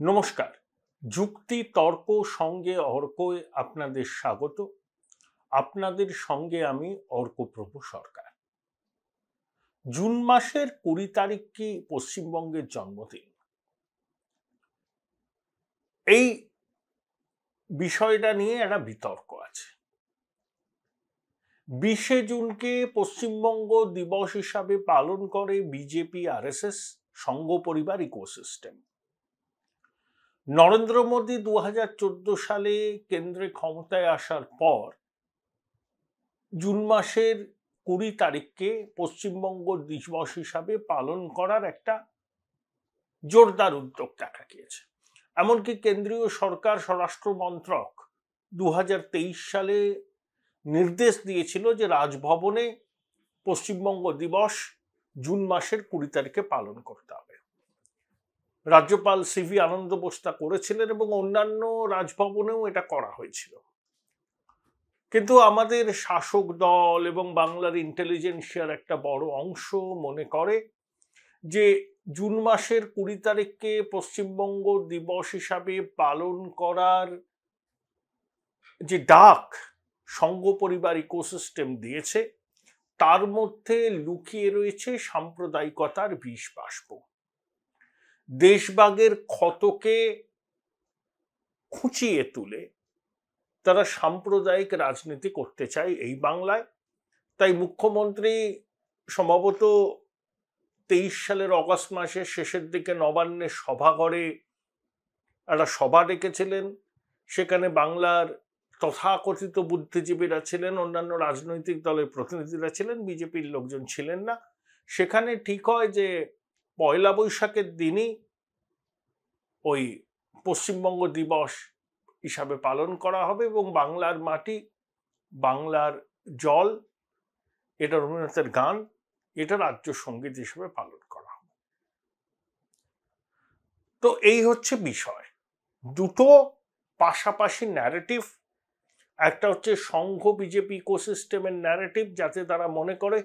নমস্কার। যুক্তি তর্ক সঙ্গে অর্কয় আপনাদের স্বাগত। আপনাদের সঙ্গে আমি অর্কপ্রভু সরকার। জুন মাসের 20 তারিখ কি পশ্চিমবঙ্গের জন্মদিন? এই বিষয়টা নিয়ে একটা বিতর্ক আছে। 20শে জুনকে পশ্চিমবঙ্গ দিবস হিসাবে পালন করে বিজেপি আরএসএস সংঘ পরিবার ইকোসিস্টেম। নরেন্দ্র মোদী 2014 সালে কেন্দ্রে ক্ষমতায় আসার পর জুন মাসের 20 তারিখকে পশ্চিমবঙ্গ দিবস হিসাবে পালন করার একটা জোরদার উদ্যোগ দেখা গিয়েছে। এমনকি কেন্দ্রীয় সরকার স্বরাষ্ট্র মন্ত্রক 2023 সালে নির্দেশ দিয়েছিল যে রাজভবনে পশ্চিমবঙ্গ দিবস জুন মাসের 20 তারিখে পালন করতে হবে। রাজ্যপাল সিভি আনন্দ বোস তা করেছিলেন এবং অন্যান্য রাজভবনেও এটা করা হয়েছিল। কিন্তু আমাদের শাসক দল এবং বাংলার ইন্টেলিজেন্সিয়ার একটা বড় অংশ মনে করে যে জুন মাসের 20 তারিখকে পশ্চিমবঙ্গ দিবস হিসাবে পালন করার যে ডাক সংঘ পরিবার ইকোসিস্টেম দিয়েছে তার মধ্যে লুকিয়ে রয়েছে সাম্প্রদায়িকতার বিষ বাষ্প। দেশভাগের ক্ষতকে খুঁচিয়ে তুলে তারা সাম্প্রদায়িক রাজনীতি করতে চায় এই বাংলায়। তাই মুখ্যমন্ত্রী সম্ভবত 23 সালের অগস্ট মাসের শেষের দিকে নবান্নের সভাঘরে একটা সভা ডেকেছিলেন। সেখানে বাংলার তথাকথিত বুদ্ধিজীবীরা ছিলেন, অন্যান্য রাজনৈতিক দলের প্রতিনিধিরা ছিলেন, বিজেপির লোকজন ছিলেন না। সেখানে ঠিক হয় যে পয়লা বৈশাখের দিনই ওই পশ্চিমবঙ্গ দিবস হিসাবে পালন করা হবে এবং বাংলার মাটি, বাংলার জল, এটা রবীন্দ্রনাথের গান, এটা রাজ্য সঙ্গীত হিসেবে পালন করা হবে। তো এই হচ্ছে বিষয়। দুটো পাশাপাশি ন্যারেটিভ। একটা হচ্ছে সংঘ বিজেপি ইকোসিস্টেমের ন্যারেটিভ, যাতে তারা মনে করে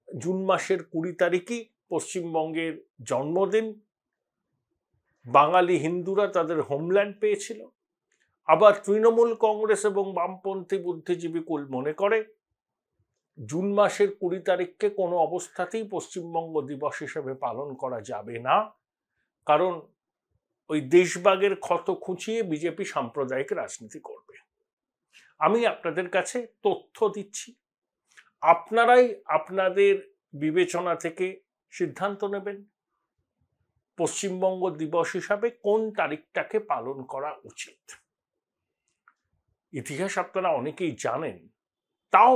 জুন মাসের 20 তারিখই পশ্চিমবঙ্গের জন্মদিন, বাঙালি হিন্দুরা তাদের হোমল্যান্ড পেয়েছিল। আবার তৃণমূল কংগ্রেস এবং বামপন্থী বুদ্ধিজীবী কুল মনে করে জুন মাসের 20 তারিখকে কোনো অবস্থাতেই পশ্চিমবঙ্গ দিবস হিসেবে পালন করা যাবে না, কারণ ওই দেশভাগের ক্ষত খুঁচিয়ে বিজেপি সাম্প্রদায়িক রাজনীতি করবে। আমি আপনাদের কাছে তথ্য দিচ্ছি, আপনারাই আপনাদের বিবেচনা থেকে সিদ্ধান্ত নেবেন পশ্চিমবঙ্গ দিবস হিসাবে কোন তারিখটাকে পালন করা উচিত। ইতিহাস আপনারা অনেকেই জানেন, তাও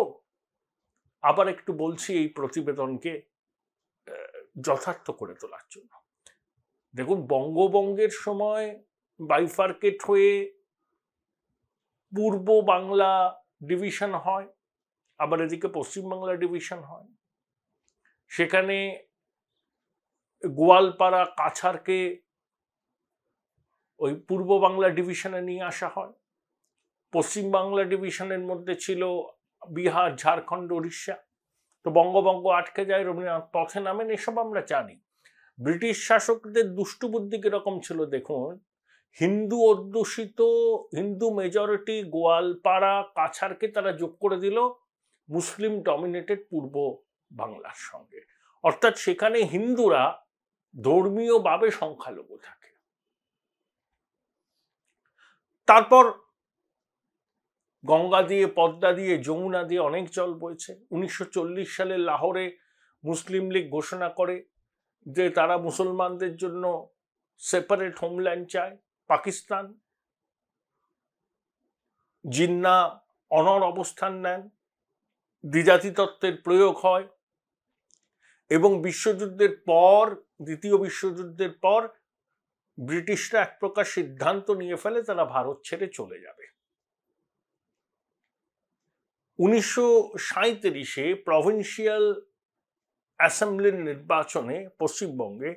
আবার একটু বলছি এই প্রতিবেদনকে যথার্থ করে তোলার জন্য। দেখুন, বঙ্গভঙ্গের সময় বাইফার্কেট হয়ে পূর্ব বাংলা ডিভিশন হয়, আবার এদিকে পশ্চিম বাংলা ডিভিশন হয়। সেখানে গোয়ালপাড়া কাছাড়কে ওই পূর্ব বাংলা ডিভিশনে নিয়ে আসা হয়। পশ্চিম বাংলা ডিভিশনের মধ্যে ছিল বিহার, ঝাড়খণ্ড, উড়িষ্যা। তো বঙ্গভঙ্গ আটকে যায়, রবীন্দ্রনাথ পথে নামেন, এসব আমরা জানি। ব্রিটিশ শাসকদের দুষ্টুবুদ্ধি কিরকম ছিল দেখুন। হিন্দু অধ্যুষিত, হিন্দু মেজরিটি গোয়ালপাড়া কাছাড়কে তারা যোগ করে দিল মুসলিম ডমিনেটেড পূর্ব বাংলার সঙ্গে। অর্থাৎ সেখানে হিন্দুরা ধর্মীয়ভাবে সংখ্যালঘু থাকে। তারপর গঙ্গা দিয়ে, পদ্মা দিয়ে, যমুনা দিয়ে অনেক জল বইছে। 1940 সালে লাহোরে মুসলিম লীগ ঘোষণা করে যে তারা মুসলমানদের জন্য সেপারেট হোমল্যান্ড চায়, পাকিস্তান। জিন্না অনড় অবস্থান নেন, দ্বিজাতি তত্ত্বের প্রয়োগ হয় এবং বিশ্বযুদ্ধের পর, দ্বিতীয় বিশ্বযুদ্ধের পর ব্রিটিশরা এক প্রকার সিদ্ধান্ত নিয়ে ফেলে তারা ভারত ছেড়ে চলে যাবে। 1937-এ প্রভিন্সিয়াল অ্যাসেম্বলির নির্বাচনে পশ্চিমবঙ্গে,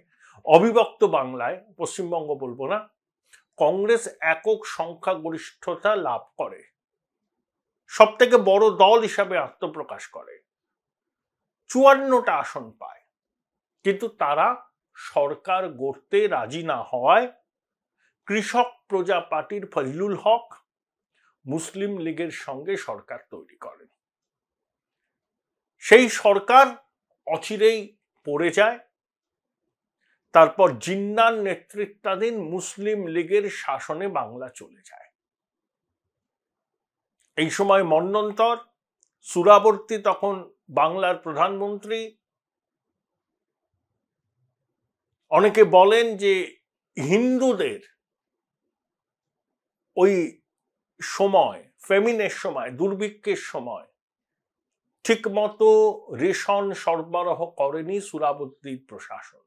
অবিভক্ত বাংলায়, পশ্চিমবঙ্গ বলবো না, কংগ্রেস একক সংখ্যাগরিষ্ঠতা লাভ করে, সব থেকে বড় দল হিসাবে আত্মপ্রকাশ করে, 54টা আসন পায়। কিন্তু তারা সরকার গড়তে রাজি না হওয়ায় কৃষক প্রজা পার্টির ফজলুল হক মুসলিম লীগের সঙ্গে সরকার তৈরি করেন। সেই সরকার অচিরেই পড়ে যায়। তারপর জিন্নার নেতৃত্বাধীন মুসলিম লীগের শাসনে বাংলা চলে যায়। এই সময় মন্বন্তর সুরাবর্তী তখন বাংলার প্রধানমন্ত্রী। অনেকে বলেন যে হিন্দুদের ওই সময়, ফেমিনের সময়, দুর্ভিক্ষের সময় ঠিকমতো রেশন সরবরাহ করেনি সুরাবর্তীর প্রশাসন।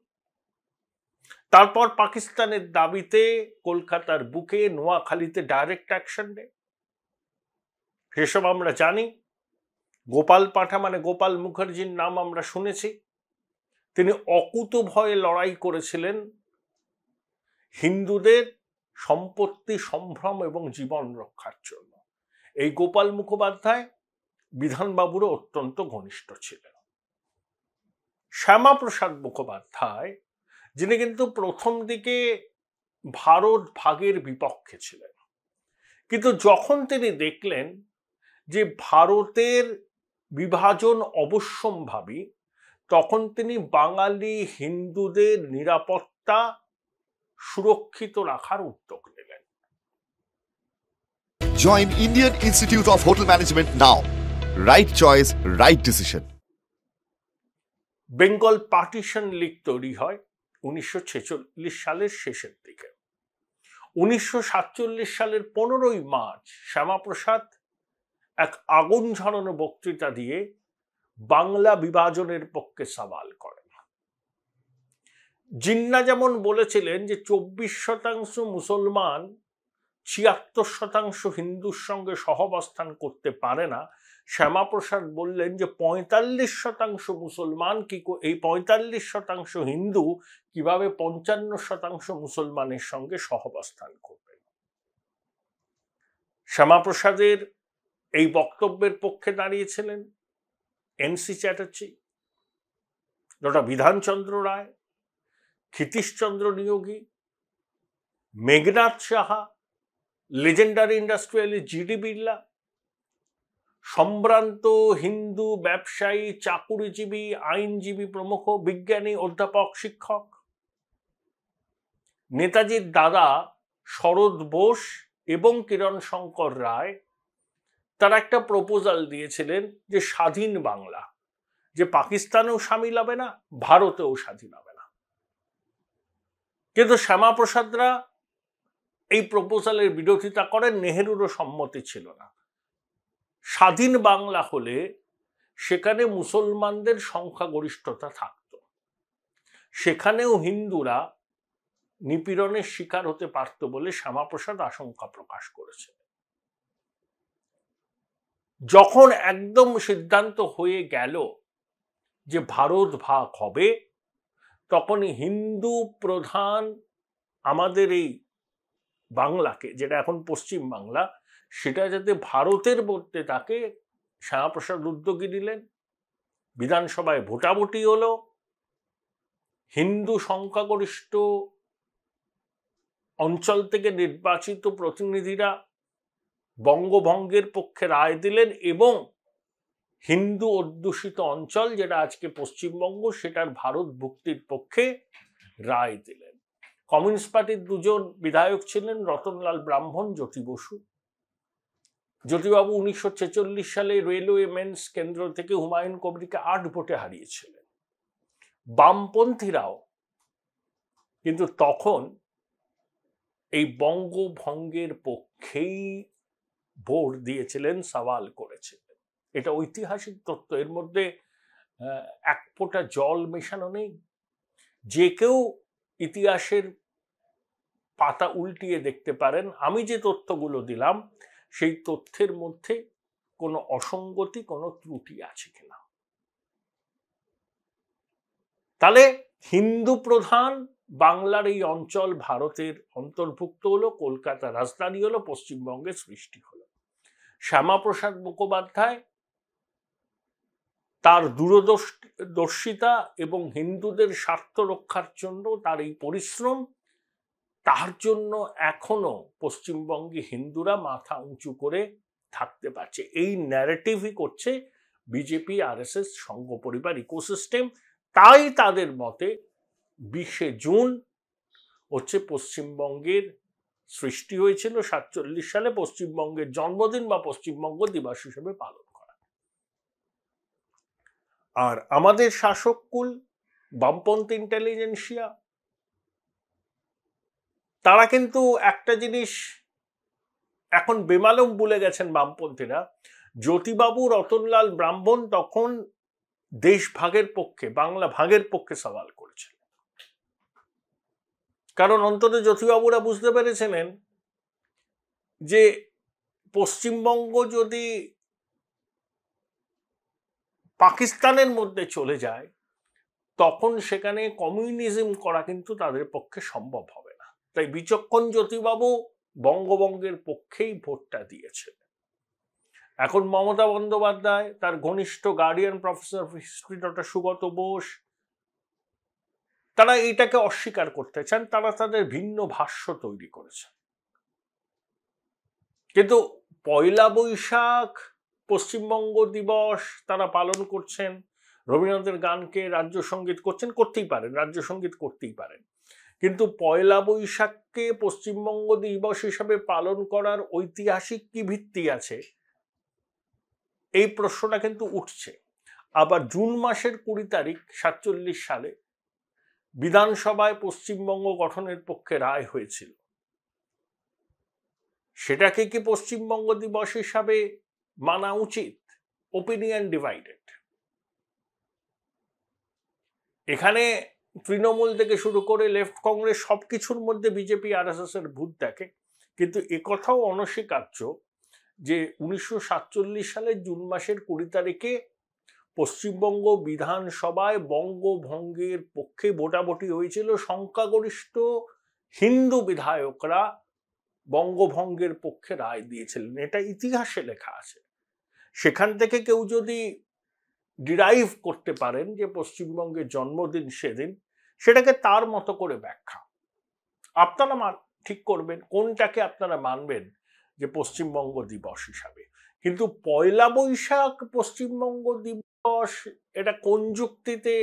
তারপর পাকিস্তানের দাবিতে কলকাতার বুকে নোয়াখালীতে ডাইরেক্ট অ্যাকশন নেয়। সেসব আমরা জানি। গোপাল পাঠা মানে গোপাল মুখার্জির নাম আমরা শুনেছি। তিনি অকুতোভয়ে লড়াই করেছিলেন হিন্দুদের সম্পত্তি সম্ভ্রম এবং জীবন রক্ষার জন্য। এই গোপাল মুখোপাধ্যায় বিধানবাবুরও অত্যন্ত ঘনিষ্ঠ ছিলেন। শ্যামাপ্রসাদ মুখোপাধ্যায়, যিনি কিন্তু প্রথম দিকে ভারত ভাগের বিপক্ষে ছিলেন, কিন্তু যখন তিনি দেখলেন যে ভারতের বিভাজন অবশ্যম্ভাবী, তখন তিনি বাঙালি হিন্দুদের নিরাপত্তা সুরক্ষিত রাখার উদ্যোগ নিলেন। Join Indian Institute of Hotel Management now. Right choice, right decision. Bengal partition League তৈরি হয় 1946 সালের শেষের দিকে। 1947 সালের 15ই মার্চ শ্যামাপ্রসাদ এক আগুন ঝরানো বক্তৃতা দিয়ে বাংলা বিভাজনের পক্ষে সওয়াল করেন। জিন্না যেমন বলেছিলেন যে 24% মুসলমান 76% হিন্দুর সঙ্গে সহাবস্থান করতে পারে না, শ্যামাপ্রসাদ বললেন যে 45% মুসলমান কি এই 45% হিন্দু কিভাবে 55% মুসলমানের সঙ্গে সহাবস্থান করবে। শ্যামাপ্রসাদের এই বক্তব্যের পক্ষে দাঁড়িয়েছিলেন NC Chatterjee, doctor Bidhan Chandra Roy, Kshitish Chandra Neogi, Meghnad Saha, legendary industrialist GD Birla, সম্ভ্রান্ত হিন্দু ব্যবসায়ী, চাকুরিজীবী, আইনজীবী প্রমুখ, বিজ্ঞানী, অধ্যাপক, শিক্ষক। নেতাজির দাদা শরৎ বোস এবং কিরণ শঙ্কর রায় তারা একটা প্রপোজাল দিয়েছিলেন যে স্বাধীন বাংলা, যে পাকিস্তানেও সামিল হবে না, ভারতেও স্বাধীন হবে না। কিন্তু শ্যামাপ্রসাদরা এই প্রপোজালের বিরোধিতা করেন, নেহেরুরও সম্মতি ছিল না। স্বাধীন বাংলা হলে সেখানে মুসলমানদের সংখ্যাগরিষ্ঠতা থাকত, সেখানেও হিন্দুরা নিপীড়নের শিকার হতে পারত বলে শ্যামাপ্রসাদ আশঙ্কা প্রকাশ করেছে। যখন একদম সিদ্ধান্ত হয়ে গেল যে ভারত ভাগ হবে, তখন হিন্দু প্রধান আমাদের এই বাংলাকে, যেটা এখন পশ্চিম বাংলা, সেটা যাতে ভারতের মধ্যে থাকে, শ্যামাপ্রসাদ উদ্যোগী নিলেন। বিধানসভায় ভোটাভুটি হলো, হিন্দু সংখ্যাগরিষ্ঠ অঞ্চল থেকে নির্বাচিত প্রতিনিধিরা বঙ্গভঙ্গের পক্ষে রায় দিলেন এবং হিন্দু অধ্যুষিত অঞ্চল, যেটা আজকে পশ্চিমবঙ্গ, সেটার ভারত ভুক্তির পক্ষে রায় দিলেন। কমিউনিস্ট পার্টির দুজন বিধায়ক ছিলেন, রতনলাল ব্রাহ্মণ, জ্যোতি বসু। জ্যোতিবাবু 1946 সালে রেলওয়ে মেন্স কেন্দ্র থেকে হুমায়ুন কবিরকে 8 ভোটে হারিয়েছিলেন। বামপন্থীরাও কিন্তু তখন এই বঙ্গভঙ্গের পক্ষেই ভোট দিয়েছিলেন, সওয়াল করেছিলেন। এটা ঐতিহাসিক তথ্য, এর মধ্যে এক ফোঁটা জল মেশানো নেই। যে কেউ ইতিহাসের পাতা উল্টিয়ে দেখতে পারেন আমি যে তথ্যগুলো দিলাম সেই তথ্যের মধ্যে কোনো অসঙ্গতি, কোনো ত্রুটি আছে কিনা। তাহলে হিন্দু প্রধান বাংলার এই অঞ্চল ভারতের অন্তর্ভুক্ত হলো, কলকাতা রাজধানী হলো, পশ্চিমবঙ্গের সৃষ্টি হলো। শ্যামাপ্রসাদ মুখোপাধ্যায় তার দূরদর্শিতা এবং হিন্দুদের স্বার্থ রক্ষার জন্য তার এই পরিশ্রম তার জন্য এখনো পশ্চিমবঙ্গে হিন্দুরা মাথা উঁচু করে থাকতে পারছে। এই ন্যারেটিভই করছে বিজেপি, আরএসএস, সংঘ পরিবার ইকোসিস্টেম। তাই তাদের মতে 20শে জুন হচ্ছে পশ্চিমবঙ্গের সৃষ্টি হয়েছিল 47 সালে, পশ্চিমবঙ্গের জন্মদিন বা পশ্চিমবঙ্গ দিবস হিসেবে পালন করা। আর আমাদের শাসককুল বামপন্থী ইন্টেলিজেন্সিয়া তারা কিন্তু একটা জিনিস এখন বেমালুম ভুলে গেছেন বামপন্থীরা। জ্যোতিবাবু, রতনলাল ব্রাহ্মণ তখন দেশ ভাগের পক্ষে, বাংলা ভাগের পক্ষে সওয়াল করেছিল। কারণ অন্তত জ্যোতিবাবুরা বুঝতে পেরেছিলেন যে পশ্চিমবঙ্গ যদি পাকিস্তানের মধ্যে চলে যায় তখন সেখানে কমিউনিজম করা কিন্তু তাদের পক্ষে সম্ভব হবে না। তাই বিচক্ষণ জ্যোতিবাবু বঙ্গভঙ্গের পক্ষেই ভোটটা দিয়েছেন। এখন মমতা বন্দ্যোপাধ্যায়, তার ঘনিষ্ঠ guardian professor of history doctor Sugata Bose, তারা এটাকে অস্বীকার করতে চান। তারা তাদের ভিন্ন ভাষ্য তৈরি করেছেন। কিন্তু পয়লা বৈশাখ পশ্চিমবঙ্গ দিবস তারা পালন করছেন, রবীন্দ্রনাথের গানকে রাজ্য সঙ্গীত করছেন, করতেই পারেন, রাজ্য সঙ্গীত করতেই পারেন। কিন্তু পয়লা বৈশাখকে পশ্চিমবঙ্গ দিবস হিসাবে পালন করার ঐতিহাসিক কি ভিত্তি আছে, এই প্রশ্নটা কিন্তু উঠছে। আবার জুন মাসের 20 তারিখ 47 সালে বিধানসভায় পশ্চিমবঙ্গ গঠনের পক্ষে রায় হয়েছিল। সেটাকে কি পশ্চিমবঙ্গ দিবস হিসাবে মানা উচিত? Opinion divided. এখানে তৃণমূল থেকে শুরু করে লেফট, কংগ্রেস সবকিছুর মধ্যে বিজেপি, আরএসএস এর ভূত দেখে। কিন্তু একথাও অনস্বীকার্য যে 1947 সালের জুন মাসের 20 তারিখে পশ্চিমবঙ্গ বিধানসভায় বঙ্গভঙ্গের পক্ষে ভোটাভুটি হয়েছিল। সংখ্যাগরিষ্ঠ হিন্দু বিধায়করা বঙ্গভঙ্গের পক্ষে রায় দিয়েছিলেন। এটা ইতিহাসে লেখা আছে। সেখান থেকে কেউ যদি ডিরাইভ করতে পারেন যে পশ্চিমবঙ্গের জন্মদিন সেদিন, সেটাকে তার মতো করে ব্যাখ্যা। আপনারা ঠিক করবেন কোনটাকে আপনারা মানবেন যে পশ্চিমবঙ্গ দিবস হিসাবে। কিন্তু পয়লা বৈশাখ পশ্চিমবঙ্গ দিবস, এটা কোন যুক্তিতে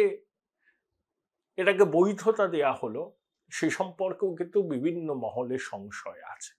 এটাকে বৈধতা দেয়া হলো সে সম্পর্কেও কিন্তু বিভিন্ন মহলে সংশয় আছে।